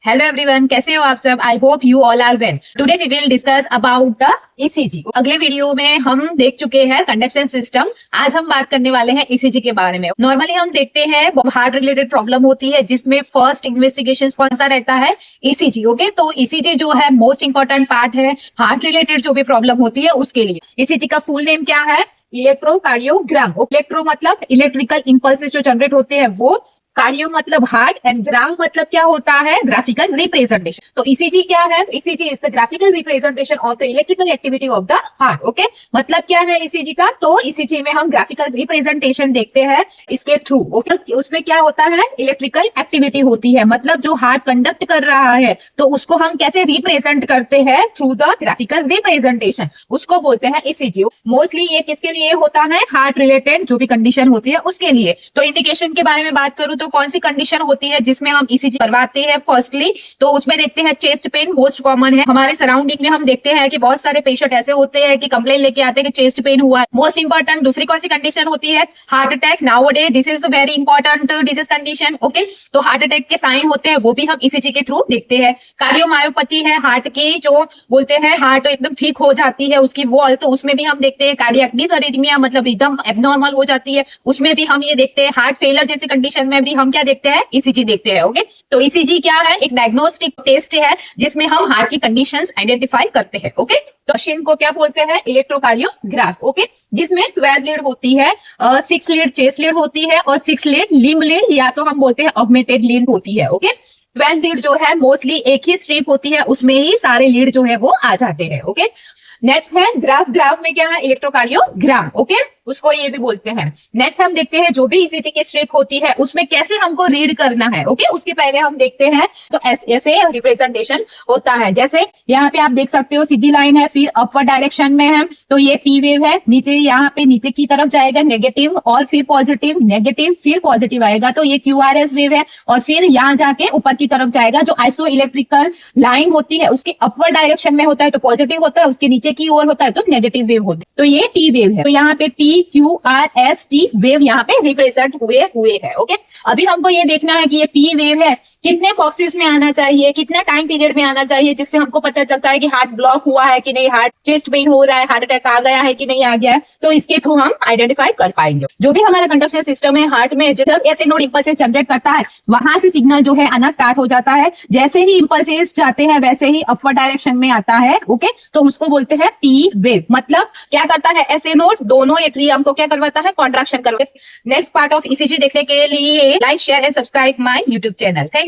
Hello everyone, कैसे हो आप सब। I hope you all are well. Today we will discuss about the ECG. अगले वीडियो में हम देख चुके हैं कंडक्शन सिस्टम। आज हम बात करने वाले हैं ईसीजी के बारे में। नॉर्मली हम देखते हैं हार्ट रिलेटेड प्रॉब्लम होती है जिसमें फर्स्ट इन्वेस्टिगेशन कौन सा रहता है, ईसीजी। ओके, तो ईसीजी जो है मोस्ट इंपॉर्टेंट पार्ट है हार्ट रिलेटेड जो भी प्रॉब्लम होती है उसके लिए। ईसीजी का फुल नेम क्या है? इलेक्ट्रोकार्डियोग्राम। इलेक्ट्रो मतलब इलेक्ट्रिकल इंपल्सेस जो जनरेट होते हैं वो, कार्डियो मतलब हार्ट, एंड ग्राम मतलब क्या होता है? Graphical representation. तो ईसीजी क्या है? ECG is the graphical representation of the electrical activity of the heart. Okay, मतलब क्या है ईसीजी का? तो ईसीजी में हम ग्राफिकल रिप्रेजेंटेशन देखते हैं इसके थ्रू। ओके, उसमें क्या होता है? इलेक्ट्रिकल एक्टिविटी होती है, मतलब जो हार्ट कंडक्ट कर रहा है तो उसको हम कैसे रिप्रेजेंट करते हैं? थ्रू द ग्राफिकल रिप्रेजेंटेशन, उसको बोलते हैं ईसीजी। मोस्टली ये किसके लिए होता है? हार्ट रिलेटेड जो भी कंडीशन होती है उसके लिए। तो इंडिकेशन के बारे में बात करूं तो कौन सी कंडीशन होती है जिसमें हम ईसीजी करवाते हैं? फर्स्टली तो उसमें देखते हैं चेस्ट पेन, मोस्ट कॉमन है। हमारे सराउंडिंग में हम देखते हैं कि बहुत सारे पेशेंट ऐसे होते हैं कि कंप्लेन लेके आते हैं कि चेस्ट पेन हुआ है, मोस्ट इंपॉर्टेंट। दूसरी कौन सी कंडीशन होती है? Heart attack. Nowadays this is the very important disease condition. Okay, तो हार्ट अटैक के साइन होते हैं वो भी हम ईसीजी के थ्रू देखते हैं। कार्डियोमायोपैथी है हार्ट की, जो बोलते हैं हार्ट एकदम ठीक हो जाती है उसकी वॉल, तो उसमें भी हम देखते हैं। कार्डियक डिसअरिथमिया मतलब एकदम एबनॉर्मल हो जाती है, उसमें भी हम ये देखते हैं। हार्ट फेलियर जैसी कंडीशन में भी हम क्या देखते हैं? ईसीजी देखते हैं। ओके, तो ईसीजी क्या है? एक डायग्नोस्टिक टेस्ट है जिसमें हम हार्ट की कंडीशंस आइडेंटिफाई करते हैं। ओके, तो मशीन को क्या बोलते हैं? इलेक्ट्रोकार्डियोग्राफ। ओके, जिसमें 12 लीड होती है, 6 लीड चेस्ट लीड होती है और 6 लीड लिम्ब लीड, या तो हम बोलते हैं ऑगमेंटेड लीड होती है। ओके, 12 लीड जो है मोस्टली एक ही स्ट्रिप होती है, उसमें ही सारे लीड जो है वो आ जाते हैं। ओके, नेक्स्ट है ग्राफ। ग्राफ में क्या है? इलेक्ट्रोकार्डियोग्राम। ओके, उसको ये भी बोलते हैं। नेक्स्ट हम देखते हैं जो भी ईसीजी की स्ट्रिप होती है उसमें कैसे हमको रीड करना है। ओके, उसके पहले हम देखते हैं तो ऐसे रिप्रेजेंटेशन होता है। जैसे यहाँ पे आप देख सकते हो सीधी लाइन है, फिर अपवर्ड डायरेक्शन में है, तो ये पी वेव है। नीचे यहाँ पे नीचे की तरफ जाएगा नेगेटिव, और फिर पॉजिटिव, नेगेटिव फिर पॉजिटिव आएगा, तो ये क्यूआरएस वेव है। और फिर यहाँ जाके ऊपर की तरफ जाएगा। जो आइसो इलेक्ट्रिकल लाइन होती है उसके अपवर्ड डायरेक्शन में होता है तो पॉजिटिव होता है, उसके नीचे की ओर होता है तो नेगेटिव वेव होती है। तो ये टी वेव है। तो यहाँ पे P Q R S T wave यहाँ पे रिप्रेजेंट हुए है। ओके, अभी हमको ये देखना है कि ये पी वेव है कितने बॉक्सेस में आना चाहिए, कितना टाइम पीरियड में आना चाहिए, जिससे हमको पता चलता है कि हार्ट ब्लॉक हुआ है कि नहीं, हार्ट चेस्ट पेन हो रहा है, हार्ट अटैक आ गया है कि नहीं आ गया है। तो इसके थ्रू हम आइडेंटिफाई कर पाएंगे। जो भी हमारा कंडक्शन सिस्टम है हार्ट में, जब ऐसे नोड इंपल्सेस जनरेट करता है वहां से सिग्नल जो है आना स्टार्ट हो जाता है। जैसे ही इंपल्सेस जाते हैं वैसे ही अपवर्ड डायरेक्शन में आता है। ओके, तो उसको बोलते हैं पी वेव। मतलब क्या करता है? ऐसे नोड दोनों एट्रियम को क्या करवाता है? कॉन्ट्रैक्शन करवाता है। नेक्स्ट पार्ट ऑफ ईसीजी देखने के लिए like, share and subscribe my YouTube channel. Thank you.